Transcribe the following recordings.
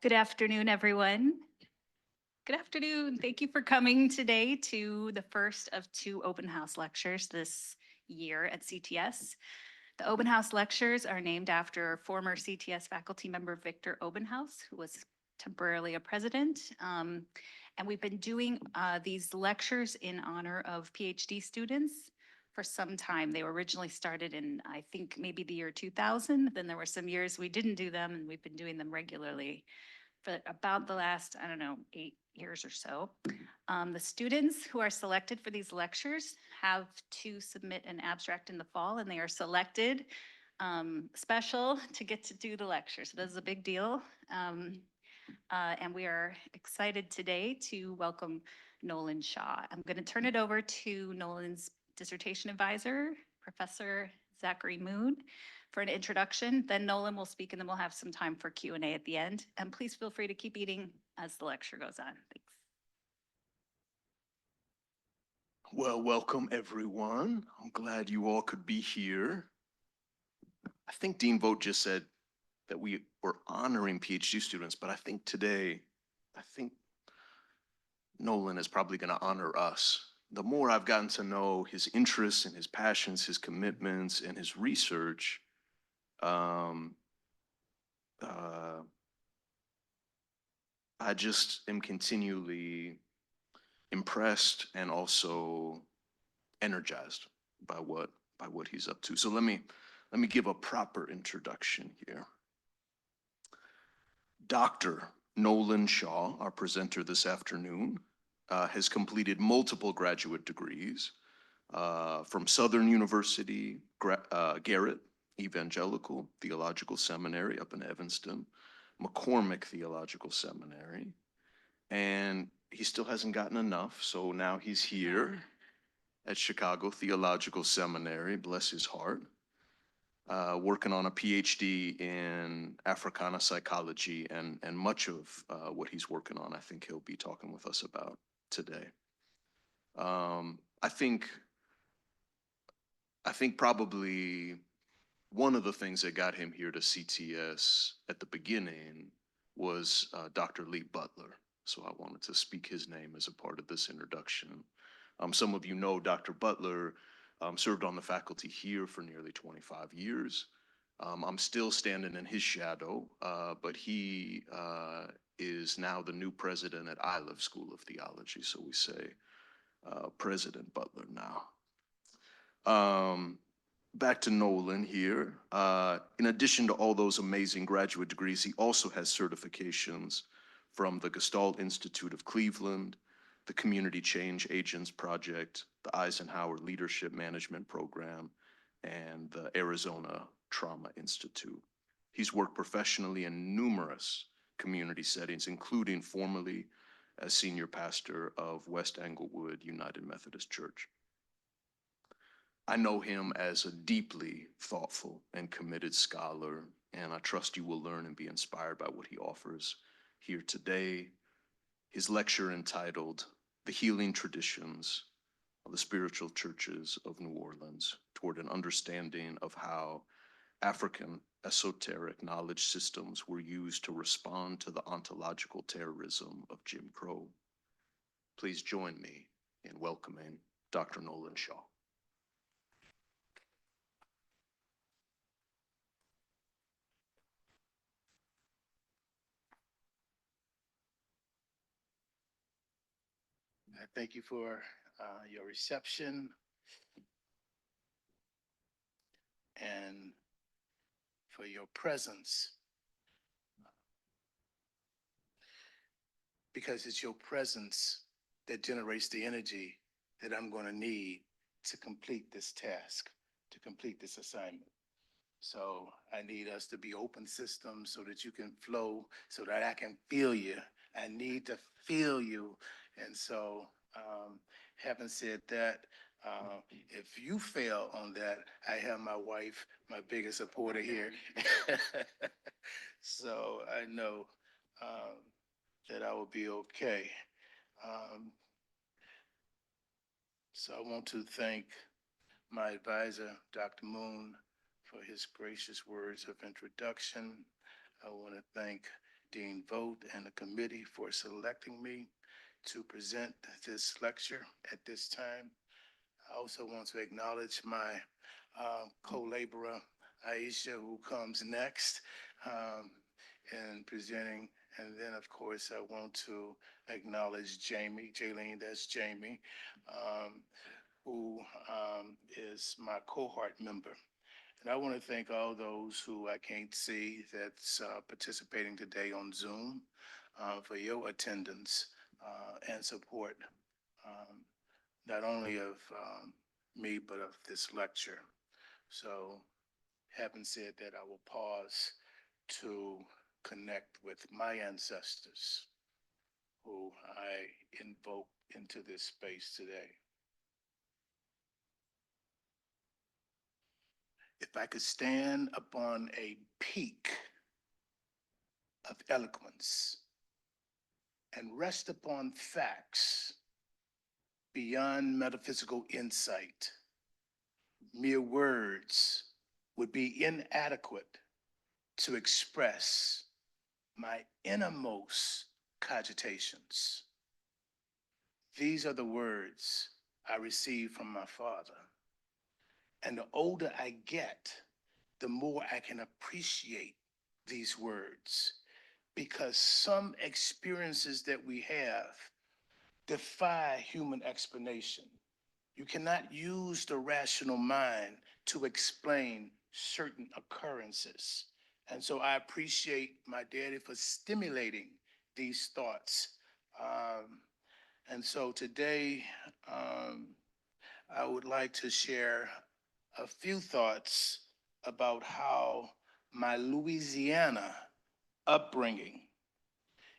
Good afternoon, everyone. Good afternoon. Thank you for coming today to the first of two open house lectures this year at CTS. The open house lectures are named after former CTS faculty member Victor Obenhaus, who was temporarily a president. And we've been doing these lectures in honor of PhD students for some time. They were originally started in, I think, maybe the year 2000. Then there were some years we didn't do them, and we've been doing them regularly for about the last, I don't know, 8 years or so. The students who are selected for these lectures have to submit an abstract in the fall, and they are selected special to get to do the lecture. So this is a big deal. And we are excited today to welcome Nolan Shaw. I'm going to turn it over to Nolan's dissertation advisor, Professor Zachary Moon, for an introduction. Then Nolan will speak, and then we'll have some time for Q&A at the end. And please feel free to keep eating as the lecture goes on. Thanks. Well, welcome everyone. I'm glad you all could be here. I think Dean Vogt just said that we were honoring PhD students, but I think today, Nolan is probably going to honor us. The more I've gotten to know his interests and his passions, his commitments, and his research, I just am continually impressed and also energized by what he's up to. So let me give a proper introduction here. Dr. Nolan Shaw, our presenter this afternoon, has completed multiple graduate degrees from Southern University, Garrett Evangelical Theological Seminary up in Evanston, McCormick Theological Seminary, and he still hasn't gotten enough, so now he's here at Chicago Theological Seminary, bless his heart, working on a PhD in Africana psychology, and much of what he's working on, I think he'll be talking with us about today. I think probably one of the things that got him here to CTS at the beginning was Dr. Lee Butler. So I wanted to speak his name as a part of this introduction. Some of you know Dr. Butler served on the faculty here for nearly 25 years. I'm still standing in his shadow, but he is now the new president at Iliff School of Theology, so we say President Butler now. Back to Nolan here. In addition to all those amazing graduate degrees, he also has certifications from the Gestalt Institute of Cleveland, the Community Change Agents Project, the Eisenhower Leadership Management Program, and the Arizona Trauma Institute. He's worked professionally in numerous community settings, including formerly as senior pastor of West Englewood United Methodist Church. I know him as a deeply thoughtful and committed scholar, and I trust you will learn and be inspired by what he offers here today. His lecture entitled "The Healing Traditions of the Spiritual Churches of New Orleans Toward an Understanding of How African Esoteric Knowledge Systems Were Used to Respond to the Ontological Terrorism of Jim Crow." Please join me in welcoming Dr. Nolan Shaw. Thank you for your reception and for your presence, because it's your presence that generates the energy that I'm going to need to complete this task, to complete this assignment. So I need us to be open systems so that you can flow, so that I can feel you. I need to feel you. And so, having said that, if you fail on that, I have my wife, my biggest supporter here. So I know that I will be okay. So I want to thank my advisor, Dr. Moon, for his gracious words of introduction. I want to thank Dean Vogt and the committee for selecting me to present this lecture at this time. I also want to acknowledge my co-laborer, Aisha, who comes next in presenting. And then, of course, I want to acknowledge Jamie, Jaylene, that's Jamie, who is my cohort member. And I want to thank all those who I can't see that's participating today on Zoom for your attendance and support, not only of me, but of this lecture. So, having said that, I will pause to connect with my ancestors who I invoke into this space today. If I could stand upon a peak of eloquence and rest upon facts beyond metaphysical insight, mere words would be inadequate to express my innermost cogitations. These are the words I received from my father. And the older I get, the more I can appreciate these words, because some experiences that we have defy human explanation. You cannot use the rational mind to explain certain occurrences. And so I appreciate my daddy for stimulating these thoughts. And so today, I would like to share a few thoughts about how my Louisiana upbringing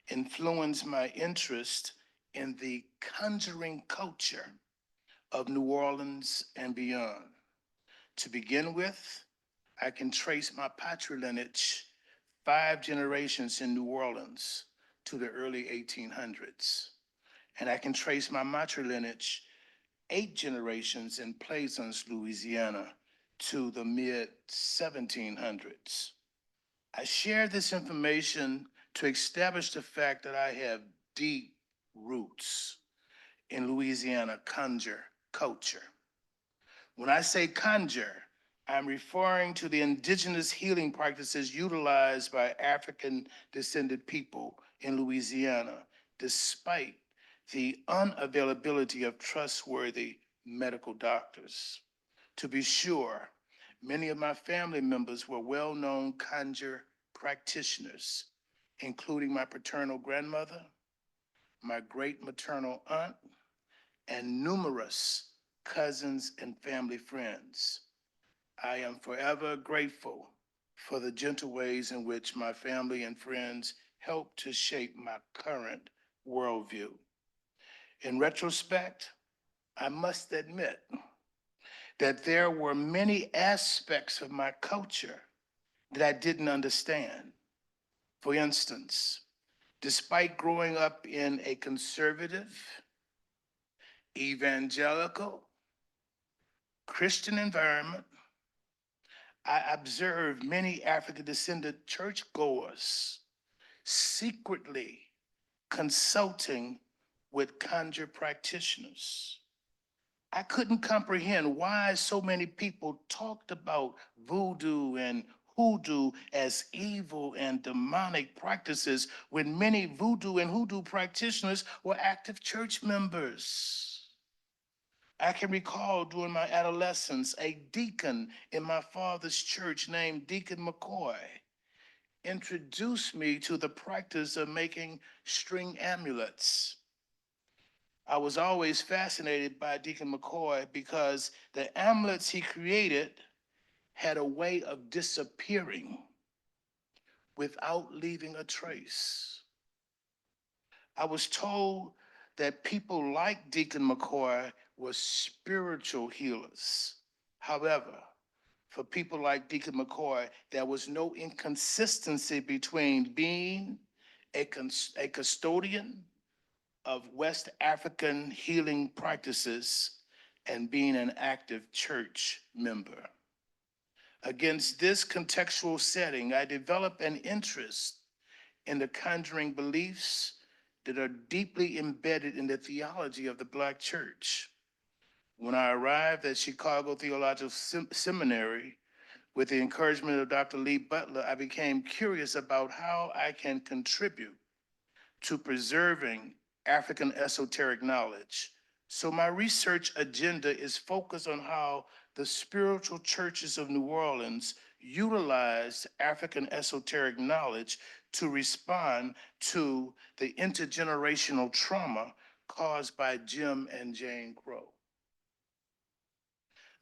influenced my interest in the conjuring culture of New Orleans and beyond. To begin with, I can trace my patrilineage 5 generations in New Orleans to the early 1800s. And I can trace my matrilineage 8 generations in Plaisance, Louisiana to the mid 1700s. I share this information to establish the fact that I have deep roots in Louisiana conjure culture. When I say conjure, I'm referring to the indigenous healing practices utilized by African descended people in Louisiana, despite the unavailability of trustworthy medical doctors. To be sure, many of my family members were well-known conjure practitioners, including my paternal grandmother, my great maternal aunt, and numerous cousins and family friends. I am forever grateful for the gentle ways in which my family and friends helped to shape my current worldview. In retrospect, I must admit that there were many aspects of my culture that I didn't understand. For instance, despite growing up in a conservative, evangelical, Christian environment, I observed many African-descended churchgoers secretly consulting with conjure practitioners. I couldn't comprehend why so many people talked about voodoo and hoodoo as evil and demonic practices when many voodoo and hoodoo practitioners were active church members. I can recall during my adolescence, a deacon in my father's church named Deacon McCoy introduced me to the practice of making string amulets. I was always fascinated by Deacon McCoy because the amulets he created had a way of disappearing without leaving a trace. I was told that people like Deacon McCoy were spiritual healers. However, for people like Deacon McCoy, there was no inconsistency between being a custodian of West African healing practices and being an active church member. Against this contextual setting, I developed an interest in the conjuring beliefs that are deeply embedded in the theology of the Black church. When I arrived at Chicago Theological Seminary, with the encouragement of Dr. Lee Butler, I became curious about how I can contribute to preserving African esoteric knowledge. So my research agenda is focused on how the spiritual churches of New Orleans utilize African esoteric knowledge to respond to the intergenerational trauma caused by Jim and Jane Crow.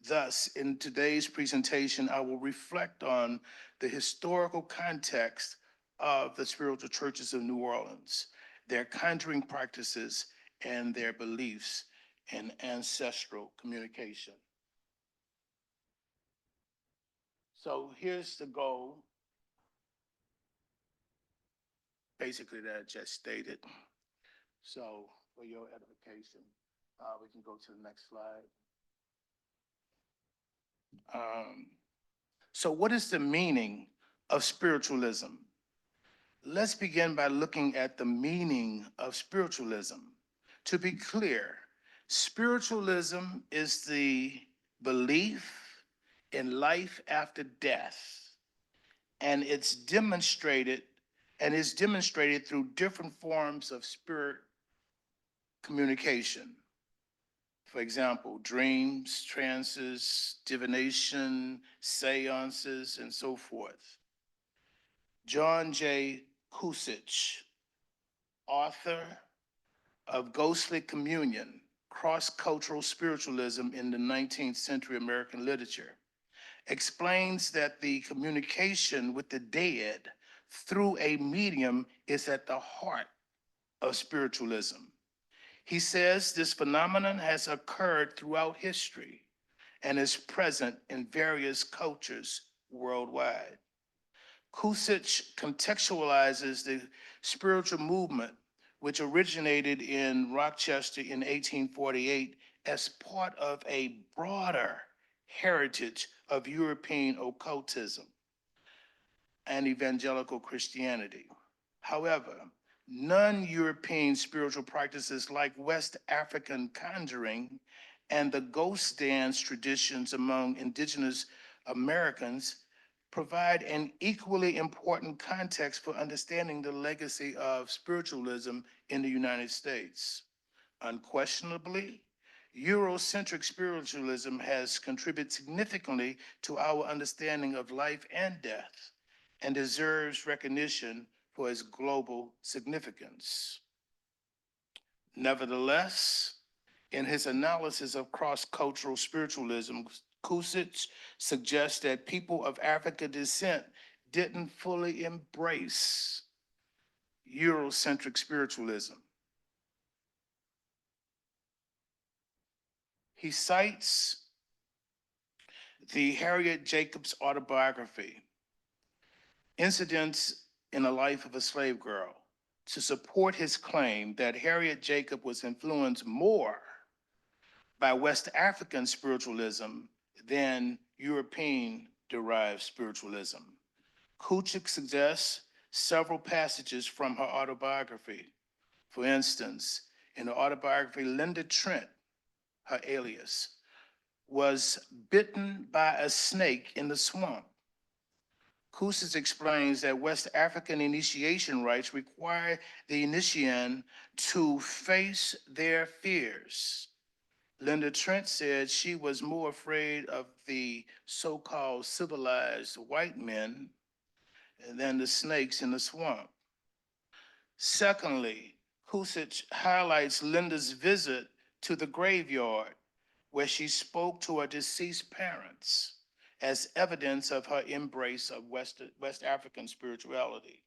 Thus, in today's presentation, I will reflect on the historical context of the spiritual churches of New Orleans, their conjuring practices, and their beliefs in ancestral communication. So here's the goal, basically that I just stated. So for your edification, we can go to the next slide. So what is the meaning of spiritualism? Let's begin by looking at the meaning of spiritualism. To be clear, spiritualism is the belief in life after death, and it's demonstrated through different forms of spirit communication. For example, dreams, trances, divination, seances, and so forth. John J. Kusich, author of Ghostly Communion, Cross-Cultural Spiritualism in the 19th Century American Literature, explains that the communication with the dead through a medium is at the heart of spiritualism. He says this phenomenon has occurred throughout history and is present in various cultures worldwide. Kusich contextualizes the spiritual movement, which originated in Rochester in 1848, as part of a broader heritage of European occultism and evangelical Christianity. However, non-European spiritual practices like West African conjuring and the ghost dance traditions among indigenous Americans provide an equally important context for understanding the legacy of spiritualism in the United States. Unquestionably, Eurocentric spiritualism has contributed significantly to our understanding of life and death and deserves recognition for its global significance. Nevertheless, in his analysis of cross-cultural spiritualism, Kusich suggests that people of African descent didn't fully embrace Eurocentric spiritualism. He cites the Harriet Jacobs autobiography, Incidents in the Life of a Slave Girl, to support his claim that Harriet Jacob was influenced more by West African spiritualism than European-derived spiritualism. Kusich suggests several passages from her autobiography. For instance, in the autobiography, Linda Trent, her alias, was bitten by a snake in the swamp. Kusich explains that West African initiation rites require the initiant to face their fears. Linda Trent said she was more afraid of the so-called civilized white men than the snakes in the swamp. Secondly, Kusich highlights Linda's visit to the graveyard where she spoke to her deceased parents as evidence of her embrace of West African spirituality.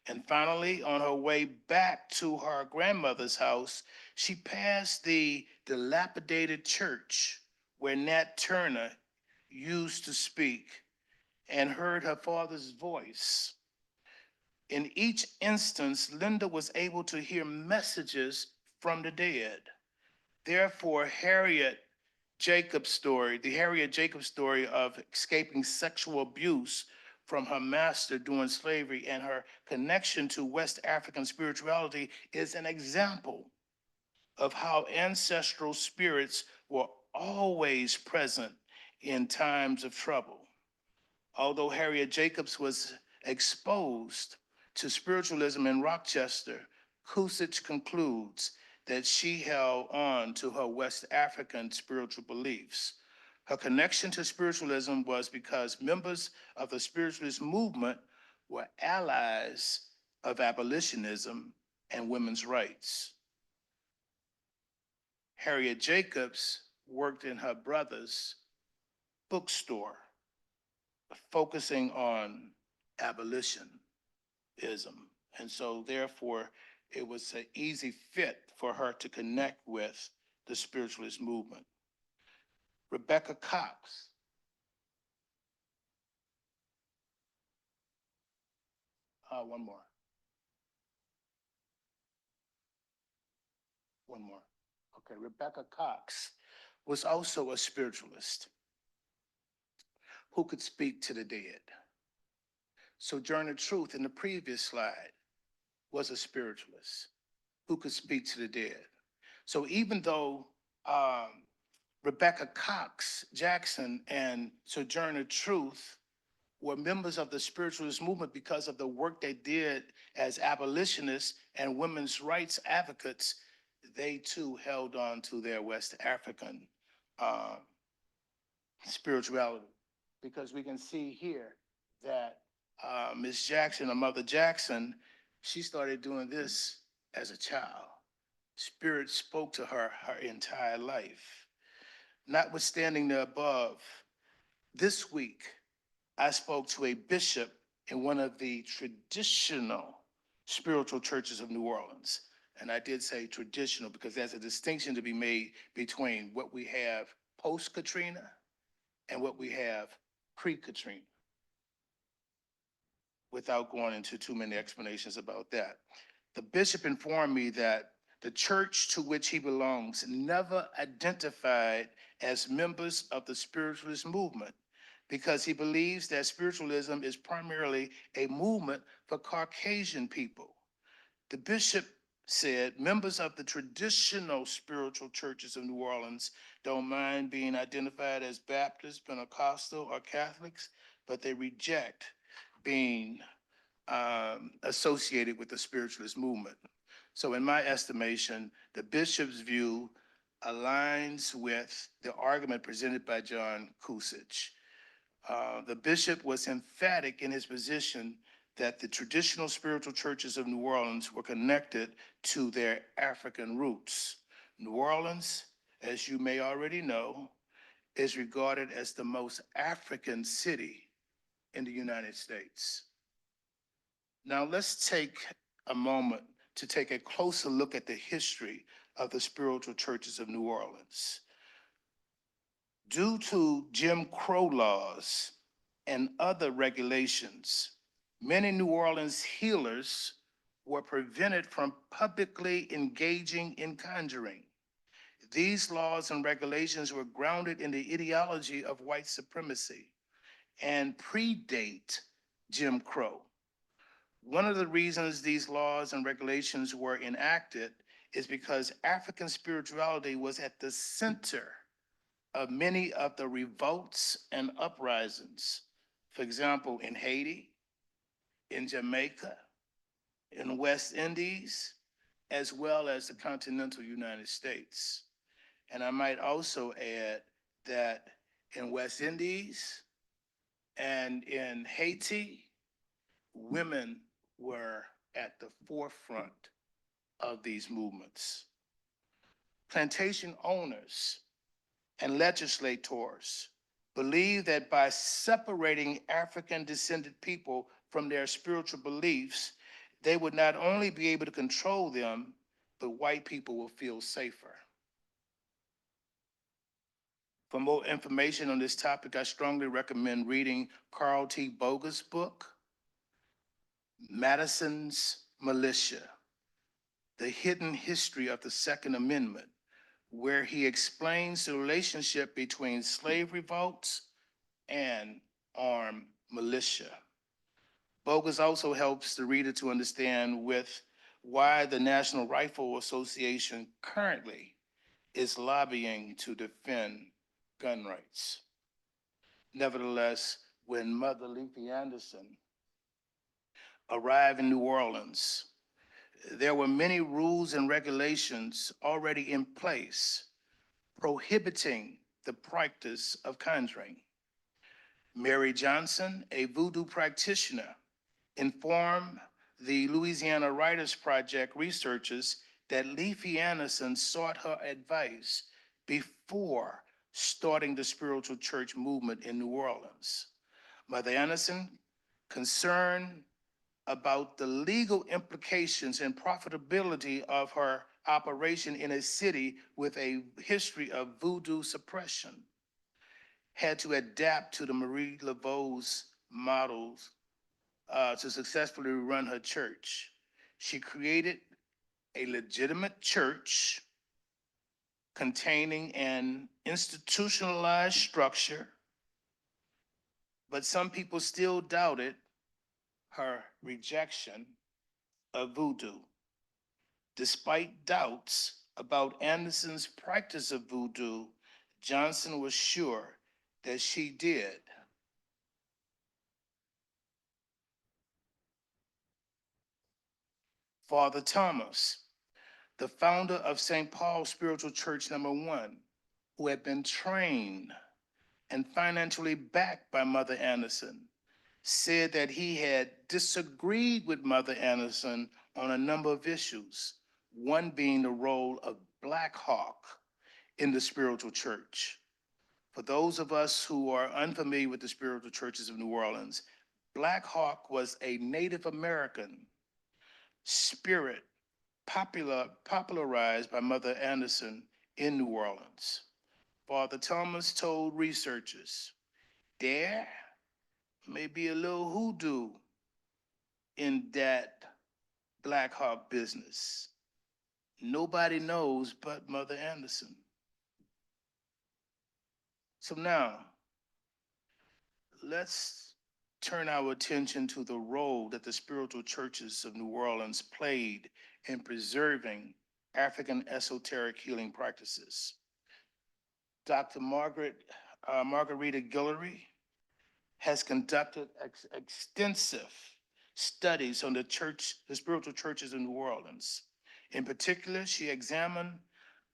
And finally, on her way back to her grandmother's house, she passed the dilapidated church where Nat Turner used to speak and heard her father's voice. In each instance, Linda was able to hear messages from the dead. Therefore, the Harriet Jacobs story of escaping sexual abuse from her master during slavery, and her connection to West African spirituality is an example of how ancestral spirits were always present in times of trouble. Although Harriet Jacobs was exposed to spiritualism in Rochester, Kusich concludes that she held on to her West African spiritual beliefs. Her connection to spiritualism was because members of the spiritualist movement were allies of abolitionism and women's rights. Harriet Jacobs worked in her brother's bookstore, focusing on abolitionism. And so therefore, it was an easy fit for her to connect with the spiritualist movement. Rebecca Cox. One more. One more. Okay, Rebecca Cox was also a spiritualist who could speak to the dead. Sojourner Truth in the previous slide was a spiritualist who could speak to the dead. So even though Rebecca Cox Jackson and Sojourner Truth were members of the spiritualist movement because of the work they did as abolitionists and women's rights advocates, they too held on to their West African spirituality. Because we can see here that Ms. Jackson, or Mother Jackson, she started doing this as a child. Spirit spoke to her her entire life. Notwithstanding the above, this week I spoke to a bishop in one of the traditional spiritual churches of New Orleans. And I did say traditional because there's a distinction to be made between what we have post-Katrina and what we have pre-Katrina, without going into too many explanations about that. The bishop informed me that the church to which he belongs never identified as members of the spiritualist movement because he believes that spiritualism is primarily a movement for Caucasian people. The bishop said members of the traditional spiritual churches of New Orleans don't mind being identified as Baptist, Pentecostal, or Catholics, but they reject being associated with the spiritualist movement. So in my estimation, the bishop's view aligns with the argument presented by John Kusich. The bishop was emphatic in his position that the traditional spiritual churches of New Orleans were connected to their African roots. New Orleans, as you may already know, is regarded as the most African city in the United States. Now let's take a moment to take a closer look at the history of the spiritual churches of New Orleans. Due to Jim Crow laws and other regulations, many New Orleans healers were prevented from publicly engaging in conjuring. These laws and regulations were grounded in the ideology of white supremacy and predate Jim Crow. One of the reasons these laws and regulations were enacted is because African spirituality was at the center of many of the revolts and uprisings. For example, in Haiti, in Jamaica, in West Indies, as well as the continental United States. And I might also add that in West Indies and in Haiti, women were at the forefront of these movements. Plantation owners and legislators believed that by separating African descended people from their spiritual beliefs, they would not only be able to control them, but white people will feel safer. For more information on this topic, I strongly recommend reading Carl T. Boga's book, Madison's Militia, The Hidden History of the Second Amendment, where he explains the relationship between slave revolts and armed militia. Bogus also helps the reader to understand with why the National Rifle Association currently is lobbying to defend gun rights. Nevertheless, when Mother Leafy Anderson arrived in New Orleans, there were many rules and regulations already in place prohibiting the practice of conjuring. Mary Johnson, a voodoo practitioner, informed the Louisiana Writers Project researchers that Leafy Anderson sought her advice before starting the spiritual church movement in New Orleans. Mother Anderson, concerned about the legal implications and profitability of her operation in a city with a history of voodoo suppression, had to adapt to the Marie Laveau's models to successfully run her church. She created a legitimate church containing an institutionalized structure, but some people still doubted her rejection of voodoo. Despite doubts about Anderson's practice of voodoo, Johnson was sure that she did. Father Thomas, the founder of St. Paul's Spiritual Church #1, who had been trained and financially backed by Mother Anderson, said that he had disagreed with Mother Anderson on a number of issues, one being the role of Black Hawk in the spiritual church. For those of us who are unfamiliar with the spiritual churches of New Orleans, Black Hawk was a Native American spirit popularized by Mother Anderson in New Orleans. Father Thomas told researchers, there may be a little hoodoo in that Black Hawk business. Nobody knows but Mother Anderson. So now, let's turn our attention to the role that the spiritual churches of New Orleans played in preserving African esoteric healing practices. Dr. Margarita Guillory has conducted extensive studies on the spiritual churches in New Orleans. In particular, she examined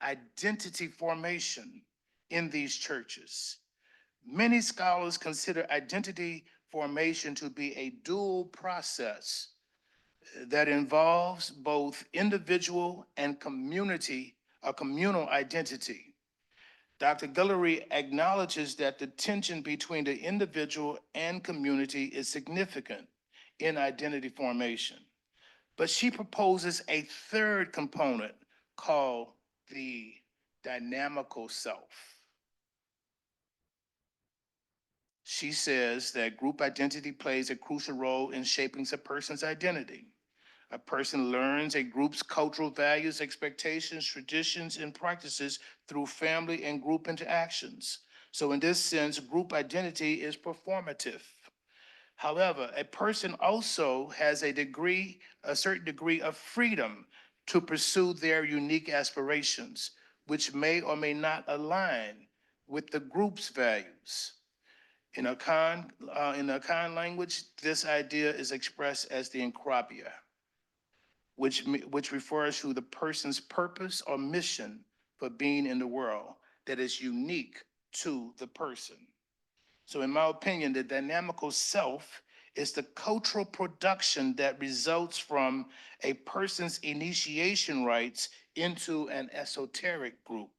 identity formation in these churches. Many scholars consider identity formation to be a dual process that involves both individual and communal identity. Dr. Guillory acknowledges that the tension between the individual and community is significant in identity formation, but she proposes a third component called the dynamical self. She says that group identity plays a crucial role in shaping a person's identity. A person learns a group's cultural values, expectations, traditions, and practices through family and group interactions. So in this sense, group identity is performative. However, a person also has a certain degree of freedom to pursue their unique aspirations, which may or may not align with the group's values. In Akan language, this idea is expressed as the encrobia, which refers to the person's purpose or mission for being in the world that is unique to the person. So in my opinion, the dynamical self is the cultural production that results from a person's initiation rites into an esoteric group.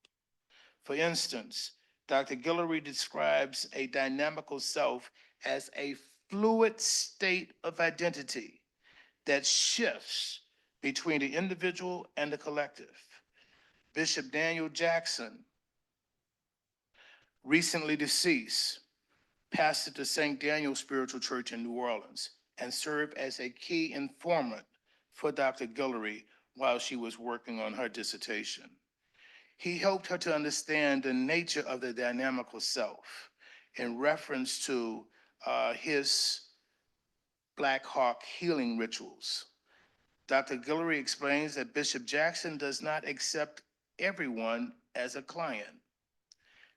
For instance, Dr. Guillory describes a dynamical self as a fluid state of identity that shifts between the individual and the collective. Bishop Daniel Jackson, recently deceased, pastored the St. Daniel Spiritual Church in New Orleans and served as a key informant for Dr. Guillory while she was working on her dissertation. He helped her to understand the nature of the dynamical self in reference to his Black Hawk healing rituals. Dr. Guillory explains that Bishop Jackson does not accept everyone as a client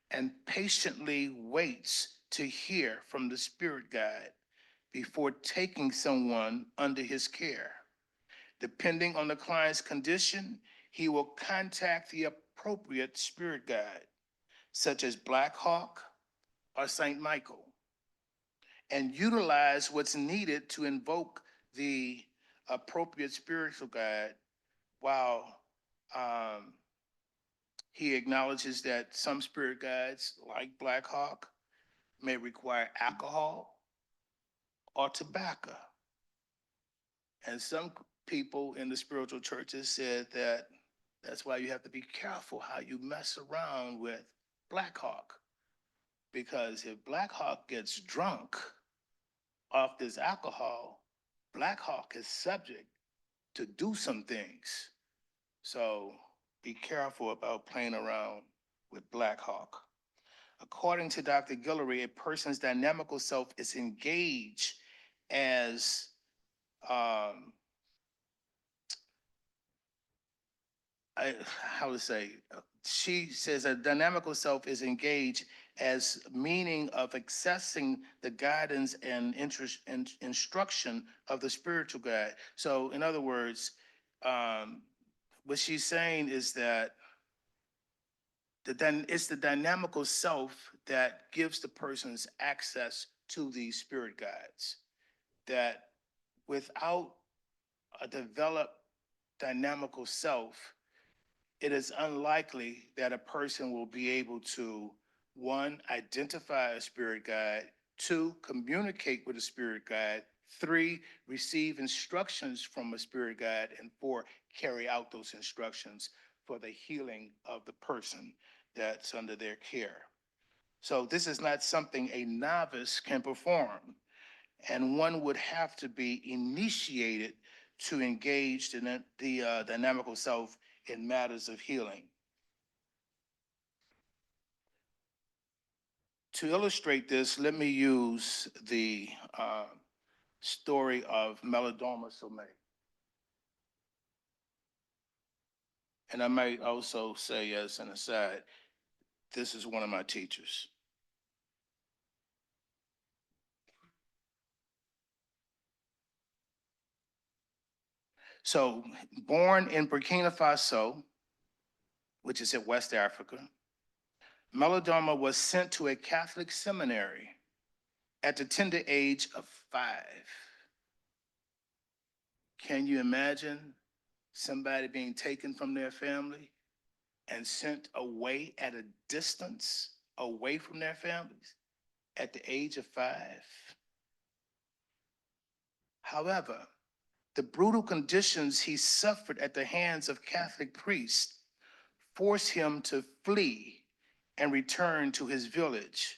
and patiently waits to hear from the spirit guide before taking someone under his care. Depending on the client's condition, he will contact the appropriate spirit guide, such as Black Hawk or Saint Michael, and utilize what's needed to invoke the appropriate spiritual guide while he acknowledges that some spirit guides, like Black Hawk, may require alcohol or tobacco. And some people in the spiritual churches said that that's why you have to be careful how you mess around with Black Hawk. Because if Black Hawk gets drunk off this alcohol, Black Hawk is subject to do some things. So be careful about playing around with Black Hawk. According to Dr. Guillory, a person's dynamical self is engaged as she says a dynamical self is engaged as meaning of accessing the guidance and interest and instruction of the spiritual guide. So in other words, what she's saying is that it's the dynamical self that gives the person's access to these spirit guides. That without a developed dynamical self, it is unlikely that a person will be able to, one, identify a spirit guide, two, communicate with a spirit guide, three, receive instructions from a spirit guide, and four, carry out those instructions for the healing of the person that's under their care. So this is not something a novice can perform, and one would have to be initiated to engage in the dynamical self in matters of healing. To illustrate this, let me use the story of Melodoma Somé. And I might also say, as an aside, this is one of my teachers. So, born in Burkina Faso, which is in West Africa, Melodoma was sent to a Catholic seminary at the tender age of 5. Can you imagine somebody being taken from their family and sent away at a distance, away from their families at the age of 5? However, the brutal conditions he suffered at the hands of Catholic priests forced him to flee and return to his village,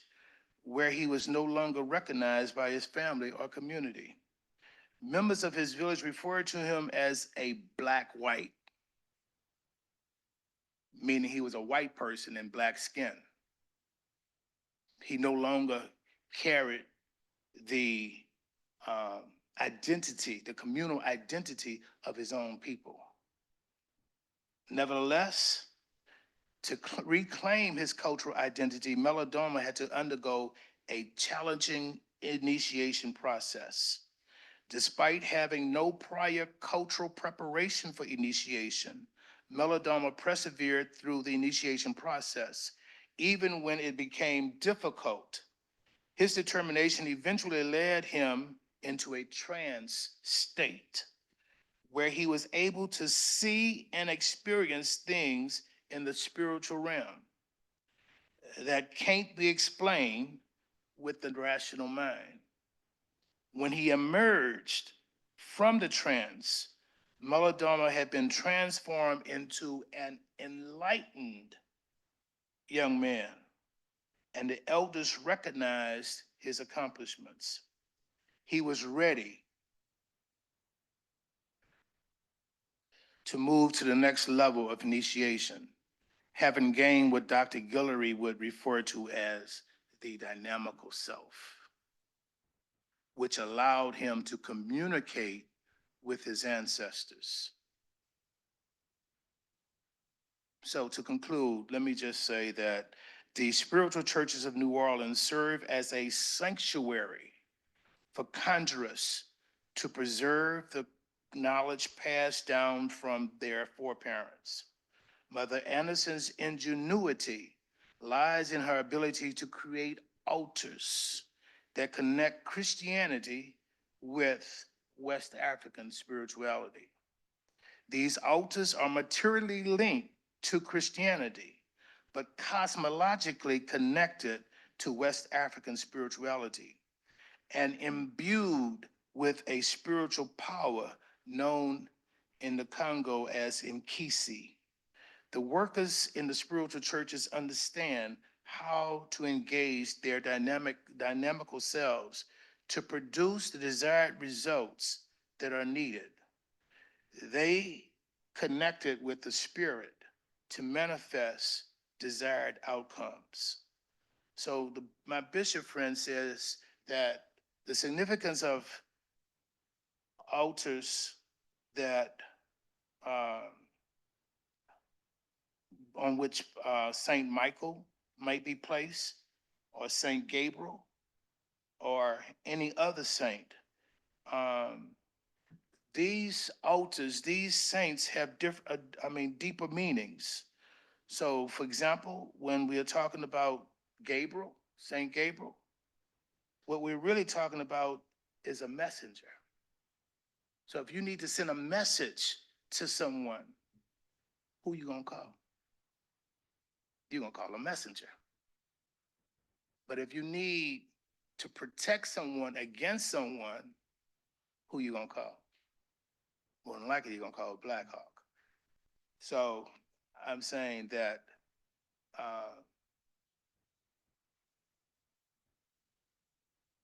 where he was no longer recognized by his family or community. Members of his village referred to him as a black white, meaning he was a white person in black skin. He no longer carried the identity, the communal identity of his own people. Nevertheless, to reclaim his cultural identity, Melodoma had to undergo a challenging initiation process. Despite having no prior cultural preparation for initiation, Melodoma persevered through the initiation process, even when it became difficult. His determination eventually led him into a trance state where he was able to see and experience things in the spiritual realm that can't be explained with the rational mind. When he emerged from the trance, Melodoma had been transformed into an enlightened young man, and the elders recognized his accomplishments. He was ready to move to the next level of initiation, having gained what Dr. Guillory would refer to as the dynamical self. which allowed him to communicate with his ancestors. So to conclude, let me just say that the spiritual churches of New Orleans serve as a sanctuary for conjurers to preserve the knowledge passed down from their foreparents. Mother Anderson's ingenuity lies in her ability to create altars that connect Christianity with West African spirituality. These altars are materially linked to Christianity, but cosmologically connected to West African spirituality and imbued with a spiritual power known in the Congo as Mkisi. The workers in the spiritual churches understand how to engage their dynamical selves to produce the desired results that are needed. They connected with the spirit to manifest desired outcomes. So my bishop friend says that the significance of altars that on which Saint Michael might be placed, or Saint Gabriel, or any other saint. These altars, these saints have deeper meanings. So, for example, when we are talking about Gabriel, Saint Gabriel, what we're really talking about is a messenger. So if you need to send a message to someone, who you gonna call? You're gonna call a messenger. But if you need to protect someone against someone, who you gonna call? More than likely, you're gonna call a Black Hawk. So I'm saying that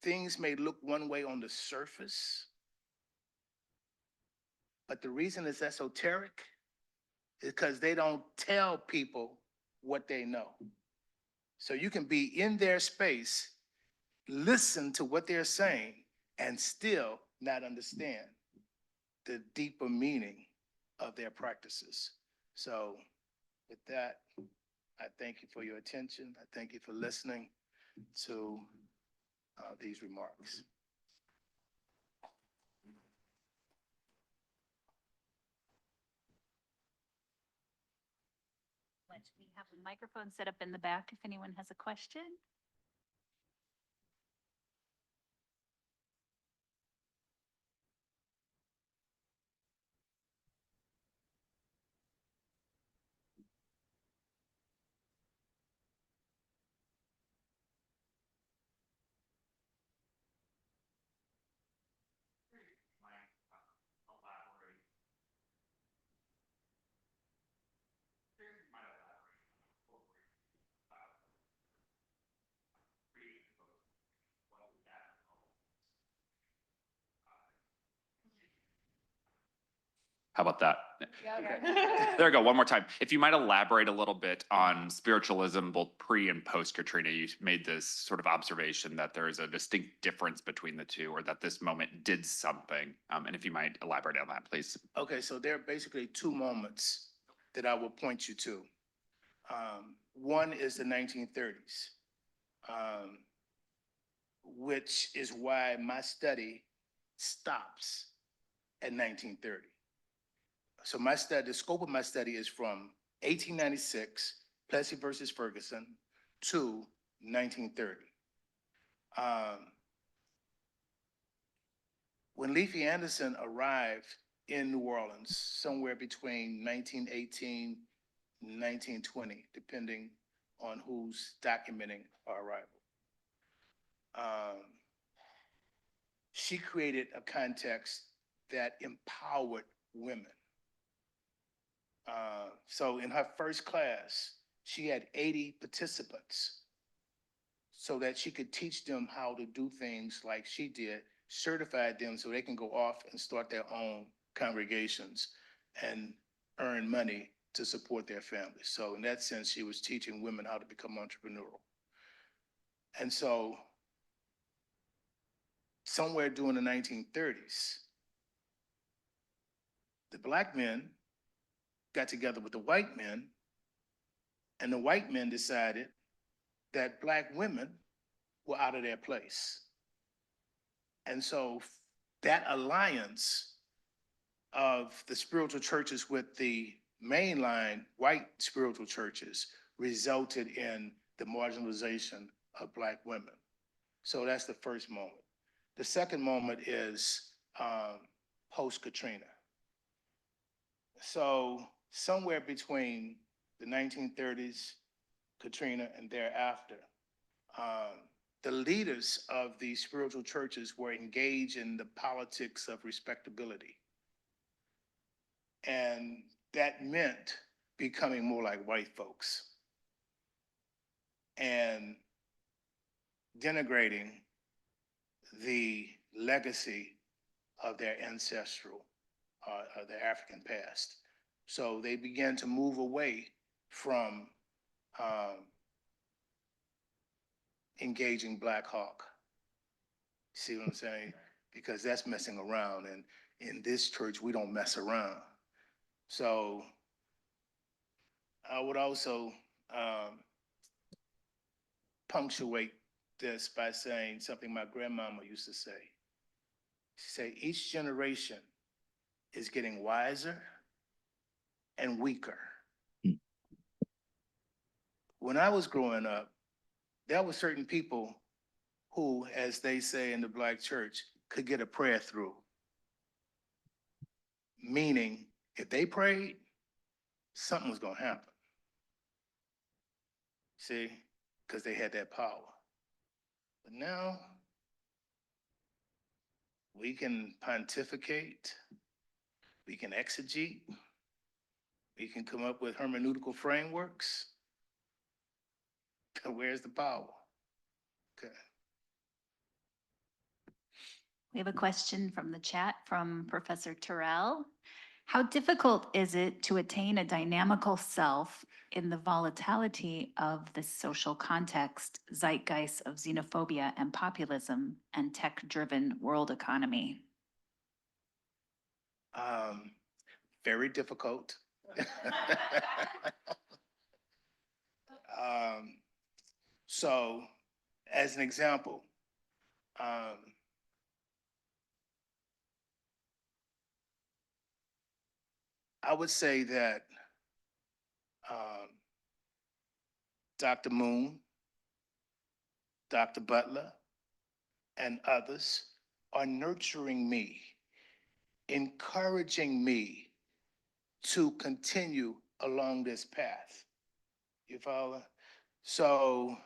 things may look one way on the surface, but the reason it's esoteric is because they don't tell people what they know. So you can be in their space, listen to what they're saying, and still not understand the deeper meaning of their practices. So with that, I thank you for your attention. I thank you for listening to these remarks. We have a microphone set up in the back if anyone has a question. How about that? Yeah. There we go, one more time. If you might elaborate a little bit on spiritualism, both pre and post Katrina, you made this sort of observation that there is a distinct difference between the two, or that this moment did something. And if you might elaborate on that, please. Okay, so there are basically two moments that I will point you to. One is the 1930s, which is why my study stops at 1930. So the scope of my study is from 1896, Plessy versus Ferguson, to 1930. When Leafy Anderson arrived in New Orleans, somewhere between 1918 and 1920, depending on who's documenting our arrival, she created a context that empowered women. So in her first class, she had 80 participants so that she could teach them how to do things like she did, certified them so they can go off and start their own congregations and earn money to support their families. So in that sense, she was teaching women how to become entrepreneurial. And so somewhere during the 1930s, the black men got together with the white men, and the white men decided that black women were out of their place. And so that alliance of the spiritual churches with the mainline white spiritual churches resulted in the marginalization of black women. So that's the first moment. The second moment is post-Katrina. So somewhere between the 1930s, Katrina, and thereafter, the leaders of the spiritual churches were engaged in the politics of respectability. And that meant becoming more like white folks and denigrating the legacy of their ancestral, their African past. So they began to move away from engaging Black Hawk. See what I'm saying? Because that's messing around, and in this church, we don't mess around. So I would also punctuate this by saying something my grandmama used to say. She said, each generation is getting wiser and weaker. When I was growing up, there were certain people who, as they say in the Black church, could get a prayer through. Meaning, if they prayed, something was going to happen. See, because they had that power. But now, we can pontificate, we can exegete, we can come up with hermeneutical frameworks. Where's the power? Okay. We have a question from the chat from Professor Terrell. How difficult is it to attain a dynamical self in the volatility of the social context, zeitgeist of xenophobia and populism, and tech-driven world economy? Very difficult. So, as an example, I would say that Dr. Moon, Dr. Butler, and others are nurturing me, encouraging me to continue along this path. You follow? So,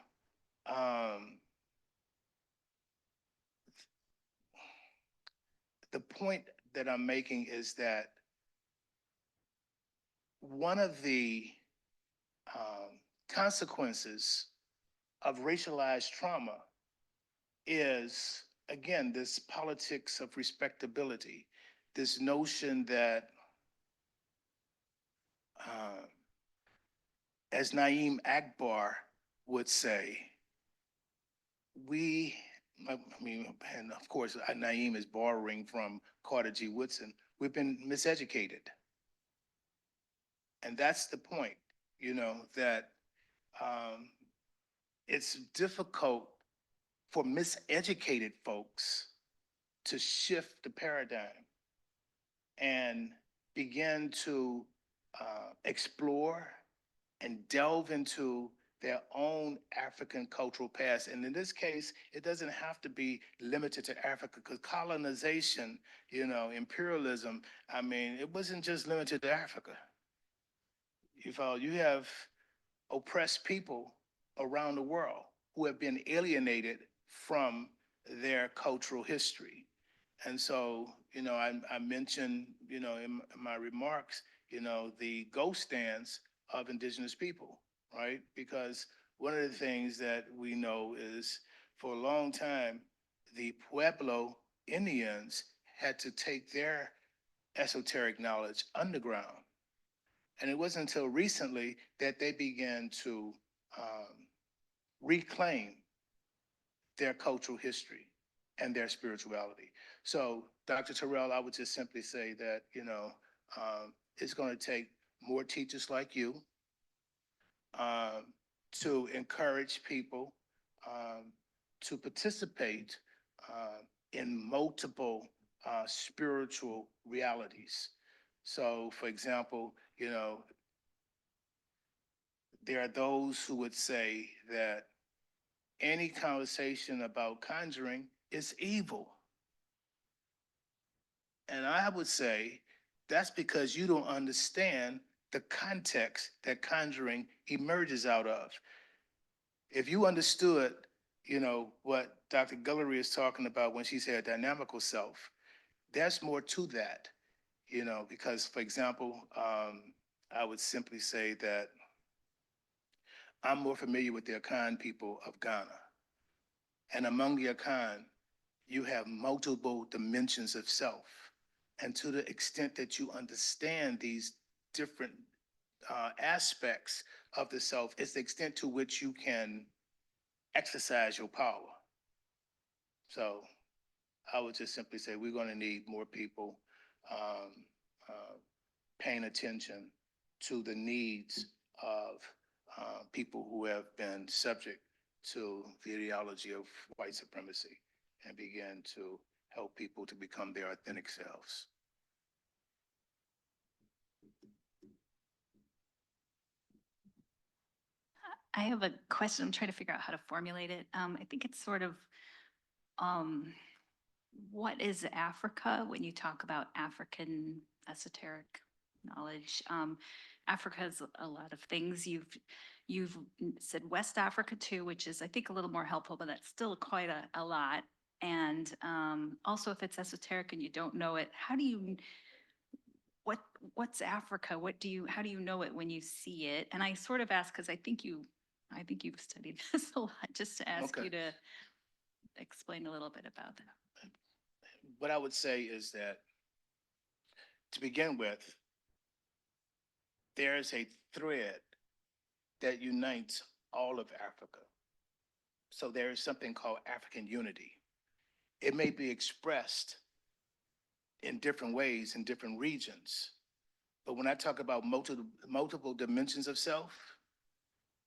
the point that I'm making is that one of the consequences of racialized trauma is, again, this politics of respectability, this notion that, as Naeem Akbar would say, and of course, Naeem is borrowing from Carter G. Woodson, we've been miseducated. And that's the point, that it's difficult for miseducated folks to shift the paradigm and begin to explore and delve into their own African cultural past. And in this case, it doesn't have to be limited to Africa, because colonization, imperialism, it wasn't just limited to Africa. You have oppressed people around the world who have been alienated from their cultural history. And so, I mentioned, in my remarks, the ghost dance of indigenous people, right? Because one of the things that we know is, for a long time, the Pueblo Indians had to take their esoteric knowledge underground. And it wasn't until recently that they began to reclaim their cultural history. and their spirituality. So, Dr. Terrell, I would just simply say that, it's going to take more teachers like you um, to encourage people um, to participate in multiple spiritual realities. So, for example, there are those who would say that any conversation about conjuring is evil. And I would say that's because you don't understand the context that conjuring emerges out of. If you understood, what Dr. Guillory is talking about when she said dynamical self, there's more to that, because, for example, I would simply say that I'm more familiar with the Akan people of Ghana. And among the Akan, you have multiple dimensions of self. And to the extent that you understand these different aspects of the self, is the extent to which you can exercise your power. So I would just simply say we're going to need more people um, paying attention to the needs of people who have been subject to the ideology of white supremacy and begin to help people to become their authentic selves. I have a question. I'm trying to figure out how to formulate it. I think it's sort of, um, what is Africa when you talk about African esoteric knowledge? Africa has a lot of things. You've said West Africa too, which is I think a little more helpful, but that's still quite a lot. And also, if it's esoteric and you don't know it, how do you? What's Africa? How do you know it when you see it? And I sort of ask because I think you've studied this a lot, just to ask Okay. you to explain a little bit about that. What I would say is that, to begin with, there is a thread that unites all of Africa. So there is something called African unity. It may be expressed in different ways in different regions, but when I talk about multiple dimensions of self,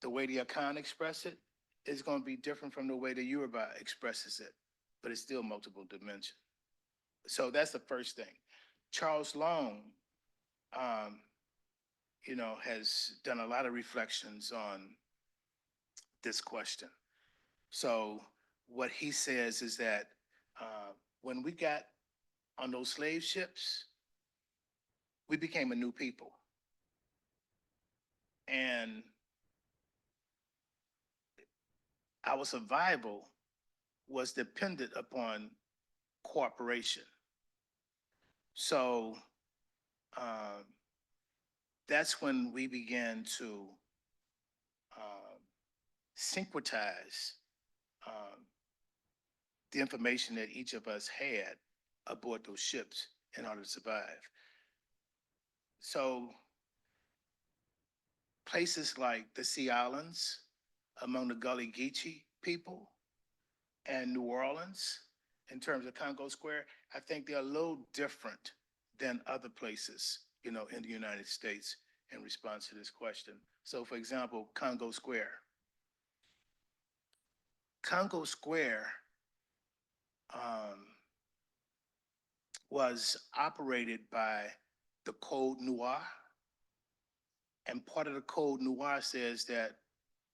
the way the Akan express it is going to be different from the way the Yoruba expresses it, but it's still multiple dimension. So that's the first thing. Charles Long, has done a lot of reflections on this question. So what he says is that when we got on those slave ships, we became a new people. And our survival was dependent upon cooperation. So that's when we began to syncretize the information that each of us had aboard those ships in order to survive. So places like the Sea Islands among the Gullah Geechee people and New Orleans in terms of Congo Square, I think they're a little different than other places, in the United States in response to this question. So for example, Congo Square. Congo Square was operated by the Code Noir. And part of the Code Noir says that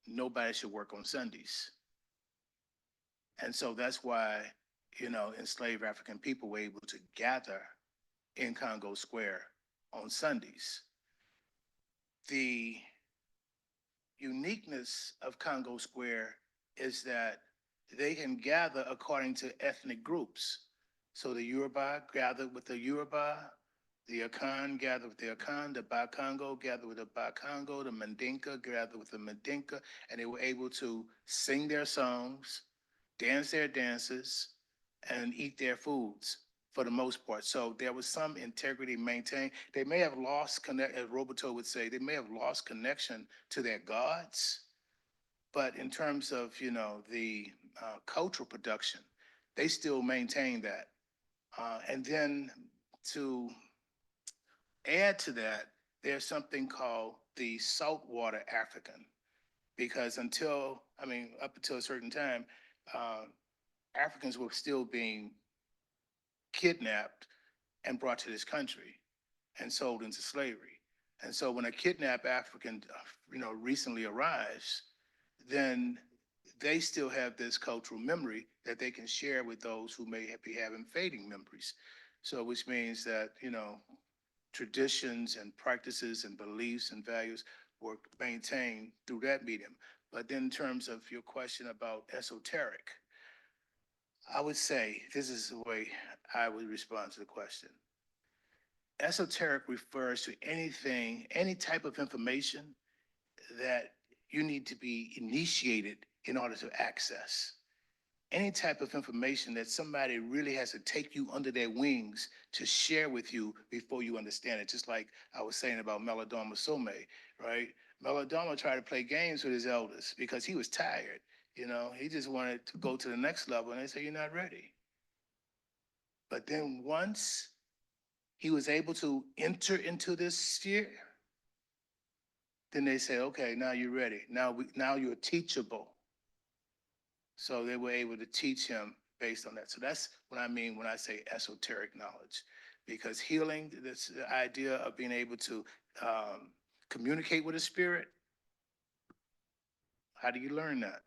nobody should work on Sundays. And so that's why, enslaved African people were able to gather in Congo Square on Sundays. The uniqueness of Congo Square is that they can gather according to ethnic groups. So the Yoruba gathered with the Yoruba, the Akan gathered with the Akan, the Bakongo gathered with the Bakongo, the Mandinka gathered with the Mandinka, and they were able to sing their songs, dance their dances, and eat their foods for the most part. So there was some integrity maintained. They may have lost connect, as Roberto would say, they may have lost connection to their gods, but in terms of, the cultural production, they still maintain that. And then to add to that, there's something called the saltwater African, because up until a certain time, uh, Africans were still being kidnapped and brought to this country and sold into slavery. And so when a kidnapped African, recently arrives, then they still have this cultural memory that they can share with those who may be having fading memories. So, which means that, traditions and practices and beliefs and values were maintained through that medium. But then in terms of your question about esoteric, I would say this is the way I would respond to the question. Esoteric refers to anything, any type of information that you need to be initiated in order to access. Any type of information that somebody really has to take you under their wings to share with you before you understand it. Just like I was saying about Melodama Some, right? Melodama tried to play games with his elders because he was tired. He just wanted to go to the next level, and they said, "You're not ready." But then once he was able to enter into this sphere, then they say, "Okay, now you're ready. Now you're teachable." So they were able to teach him based on that. So that's what I mean when I say esoteric knowledge, because healing, this idea of being able to communicate with a spirit, how do you learn that?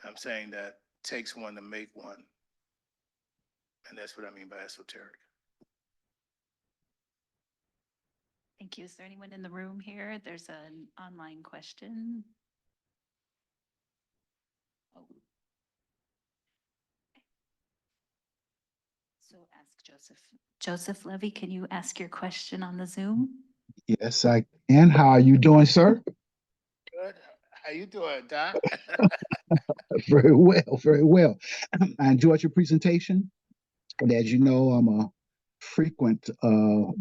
I'm saying that takes one to make one. And that's what I mean by esoteric. Thank you. Is there anyone in the room here? There's an online question. Oh. So ask Joseph. Joseph Levy, can you ask your question on the Zoom? Yes, I can. How are you doing, sir? Good. How you doing, Doc? Very well, very well. I enjoyed your presentation. And as you know, I'm a frequent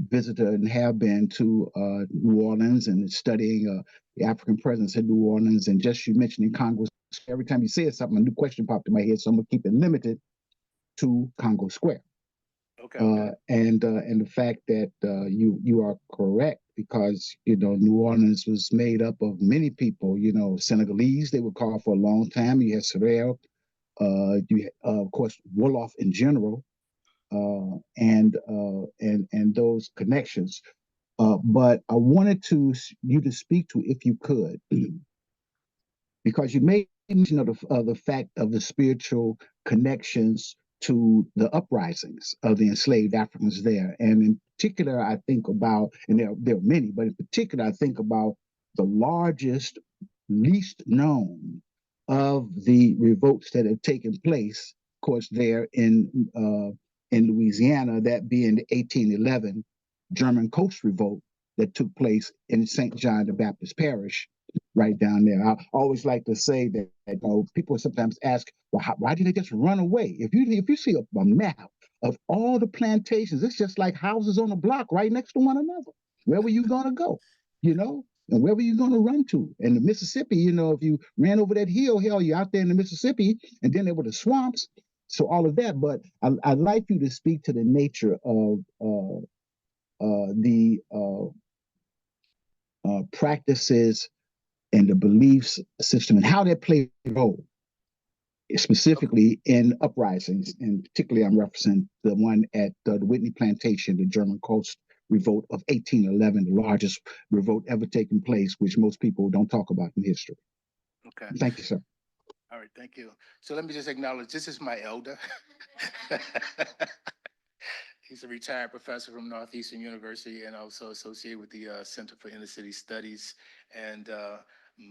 visitor and have been to New Orleans and studying the African presence in New Orleans. And just you mentioning Congo, every time you said something, a new question popped in my head. So I'm gonna keep it limited to Congo Square. Okay. And the fact that you are correct, because New Orleans was made up of many people. Senegalese, they were called for a long time. You had Sorel, you of course Wolof in general, and those connections. But I wanted you to speak to, if you could, because you made mention of the fact of the spiritual connections to the uprisings of the enslaved Africans there. And in particular, I think about, and there are many, but in particular, I think about the largest, least known of the revolts that have taken place, of course, there in Louisiana, that being the 1811 German Coast Revolt that took place in St. John the Baptist Parish, right down there. I always like to say that, people sometimes ask, well, why did they just run away? If you see a map of all the plantations, it's just like houses on a block right next to one another. Where were you going to go? And where were you going to run to? And the Mississippi, if you ran over that hill, hell, you're out there in the Mississippi, and then there were the swamps. So all of that. But I'd like you to speak to the nature of the practices and the beliefs system and how that played a role, specifically in uprisings. And particularly, I'm referencing the one at the Whitney Plantation, the German Coast Revolt of 1811, the largest revolt ever taken place, which most people don't talk about in history. Okay. Thank you, sir. All right, thank you. So let me just acknowledge, this is my elder. He's a retired professor from Northeastern University and also associated with the Center for Inner City Studies and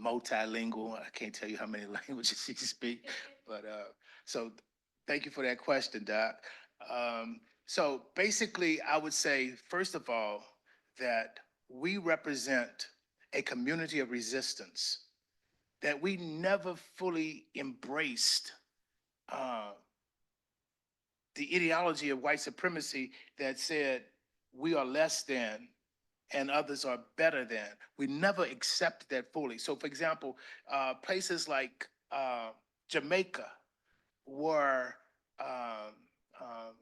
multilingual. I can't tell you how many languages he speaks, but so thank you for that question, Doc. So basically, I would say, first of all, that we represent a community of resistance that we never fully embraced the ideology of white supremacy that said we are less than and others are better than. We never accepted that fully. So, for example, places like Jamaica, were um, um,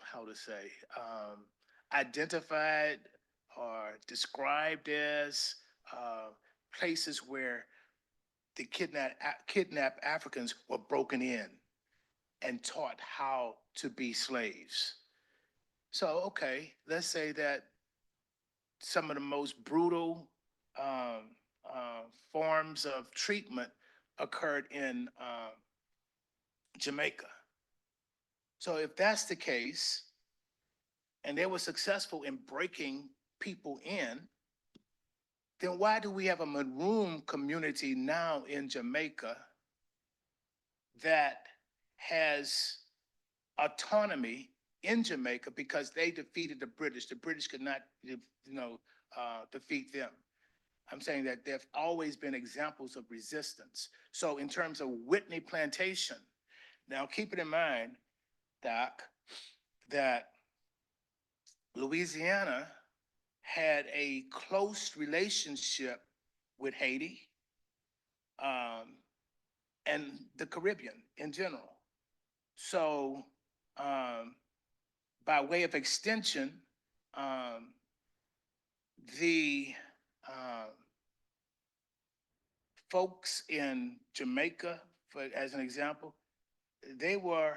how to say, identified or described as places where the kidnapped Africans were broken in and taught how to be slaves. So, okay, let's say that some of the most brutal um, forms of treatment occurred in Jamaica. So, if that's the case, and they were successful in breaking people in, then why do we have a maroon community now in Jamaica that has autonomy in Jamaica because they defeated the British? The British could not, defeat them. I'm saying that there have always been examples of resistance. So in terms of Whitney Plantation, now keep it in mind, Doc, that Louisiana had a close relationship with Haiti and the Caribbean in general. So, by way of extension, the folks in Jamaica, as an example, they were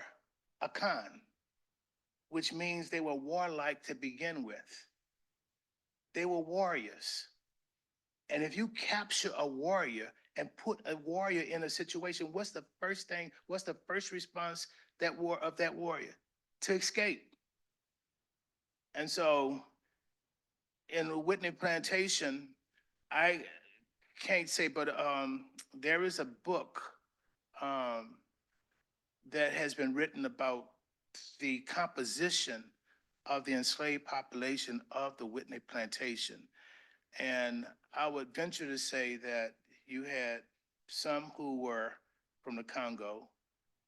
Akan, which means they were warlike to begin with. They were warriors. And if you capture a warrior and put a warrior in a situation, what's the first response of that warrior? To escape. And so in the Whitney Plantation, I can't say, but there is a book that has been written about the composition of the enslaved population of the Whitney Plantation. And I would venture to say that you had some who were from the Congo,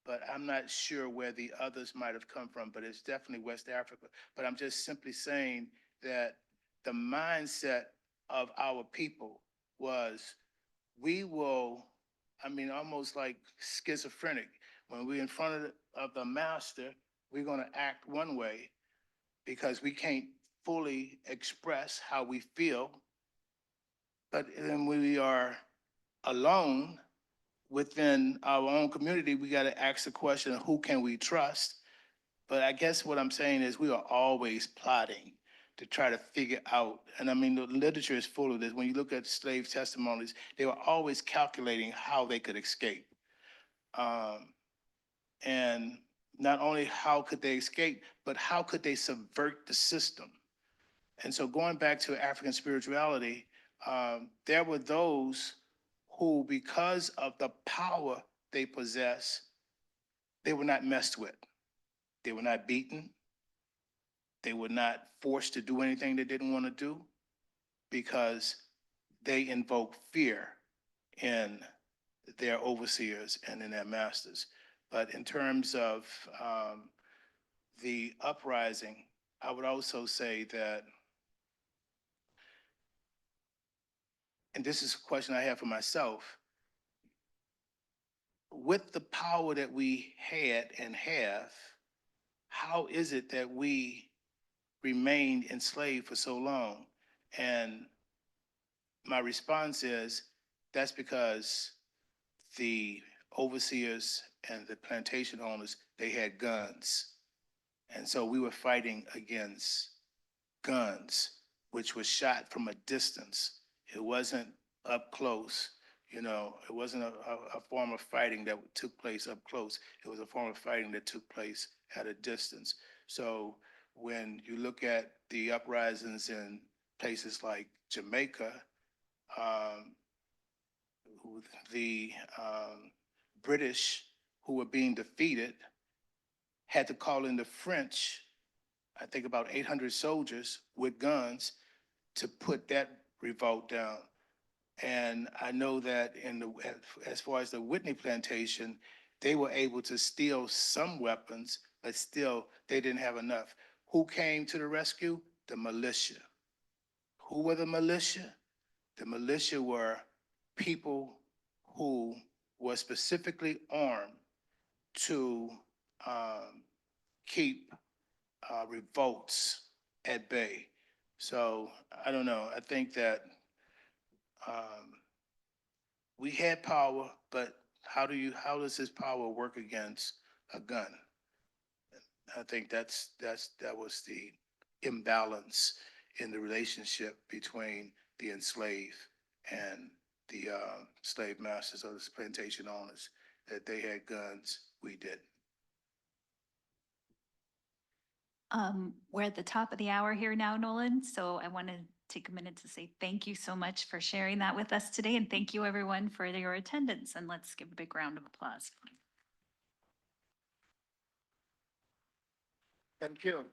but I'm not sure where the others might have come from, but it's definitely West Africa. But I'm just simply saying that the mindset of our people was, we will, almost like schizophrenic. When we're in front of the master, we're going to act one way because we can't fully express how we feel. But then when we are alone within our own community, we got to ask the question, who can we trust? But I guess what I'm saying is we are always plotting to try to figure out, and the literature is full of this. When you look at slave testimonies, they were always calculating how they could escape. And not only how could they escape, but how could they subvert the system? And so going back to African spirituality, there were those who, because of the power they possess, they were not messed with. They were not beaten. They were not forced to do anything they didn't want to do because they invoke fear in their overseers and in their masters. But in terms of the uprising, I would also say that, and this is a question I have for myself, with the power that we had and have, how is it that we remained enslaved for so long? And my response is, that's because the overseers and the plantation owners, they had guns. And so we were fighting against guns, which was shot from a distance. It wasn't up close. It wasn't a form of fighting that took place up close. It was a form of fighting that took place at a distance. So when you look at the uprisings in places like Jamaica, the British, who were being defeated, had to call in the French, I think about 800 soldiers with guns, to put that revolt down. And I know that as far as the Whitney Plantation, they were able to steal some weapons, but still they didn't have enough. Who came to the rescue? The militia. Who were the militia? The militia were people who was specifically armed to keep revolts at bay. So I don't know. I think that we had power, but how does this power work against a gun? I think that was the imbalance in the relationship between the enslaved and the slave masters or the plantation owners, that they had guns, we didn't. We're at the top of the hour here now, Nolan, so I want to take a minute to say thank you so much for sharing that with us today, and thank you everyone for your attendance, and let's give a big round of applause. Thank you.